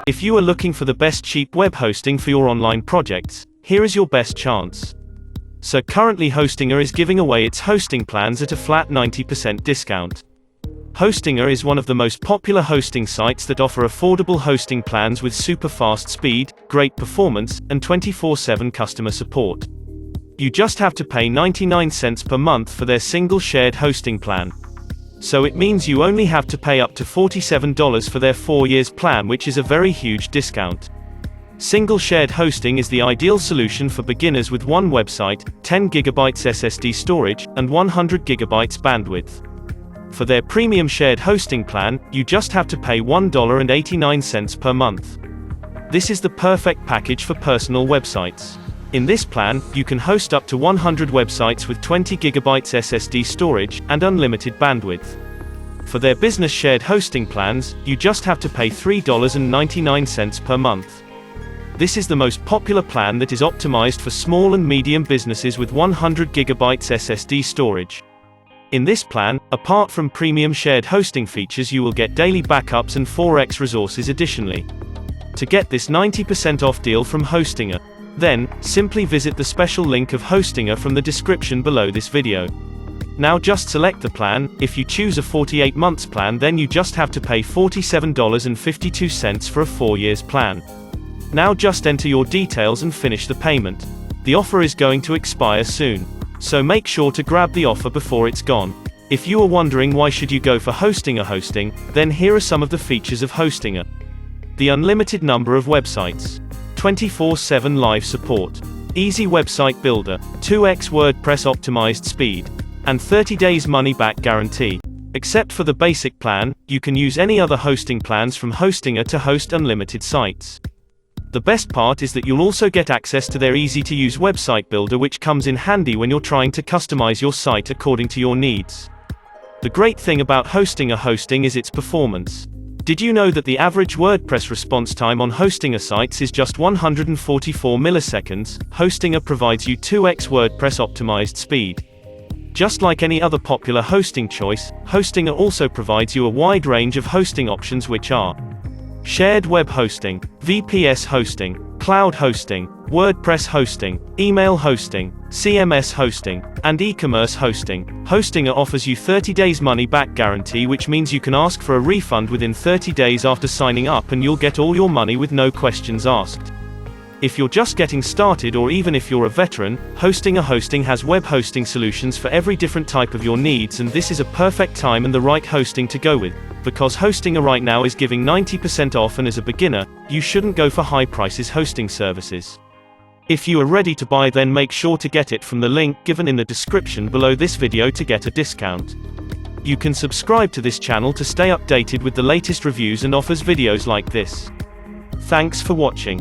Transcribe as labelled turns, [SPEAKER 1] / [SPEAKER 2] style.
[SPEAKER 1] If you are looking for the best cheap web hosting for your online projects, here is your best chance. So currently Hostinger is giving away its hosting plans at a flat 90% discount. Hostinger is one of the most popular hosting sites that offer affordable hosting plans with super fast speed, great performance, and 24/7 customer support. You just have to pay 99 cents per month for their single shared hosting plan. So it means you only have to pay up to $47 for their 4 years plan, which is a very huge discount. Single shared hosting is the ideal solution for beginners with one website, 10 GB SSD storage, and 100 GB bandwidth. For their premium shared hosting plan, you just have to pay $1.89 per month. This is the perfect package for personal websites. In this plan, you can host up to 100 websites with 20 GB SSD storage, and unlimited bandwidth. For their business shared hosting plans, you just have to pay $3.99 per month. This is the most popular plan that is optimized for small and medium businesses with 100 GB SSD storage. In this plan, apart from premium shared hosting features, you will get daily backups and 4x resources additionally. To get this 90% off deal from Hostinger, then, simply visit the special link of Hostinger from the description below this video. Now just select the plan. If you choose a 48 months plan, then you just have to pay $47.52 for a 4 years plan. Now just enter your details and finish the payment. The offer is going to expire soon, so make sure to grab the offer before it's gone. If you are wondering why should you go for Hostinger hosting, then here are some of the features of Hostinger. The unlimited number of websites, 24/7 live support, easy website builder, 2x WordPress optimized speed, and 30 days money back guarantee. Except for the basic plan, you can use any other hosting plans from Hostinger to host unlimited sites. The best part is that you'll also get access to their easy-to-use website builder, which comes in handy when you're trying to customize your site according to your needs. The great thing about Hostinger hosting is its performance. Did you know that the average WordPress response time on Hostinger sites is just 144 milliseconds? Hostinger provides you 2x WordPress optimized speed. Just like any other popular hosting choice, Hostinger also provides you a wide range of hosting options, which are shared web hosting, VPS hosting, cloud hosting, WordPress hosting, email hosting, CMS hosting, and e-commerce hosting. Hostinger offers you 30 days money back guarantee, which means you can ask for a refund within 30 days after signing up, and you'll get all your money with no questions asked. If you're just getting started, or even if you're a veteran, Hostinger hosting has web hosting solutions for every different type of your needs, and this is a perfect time and the right hosting to go with, because Hostinger right now is giving 90% off, and as a beginner, you shouldn't go for high prices hosting services. If you are ready to buy, then make sure to get it from the link given in the description below this video to get a discount. You can subscribe to this channel to stay updated with the latest reviews and offers videos like this. Thanks for watching.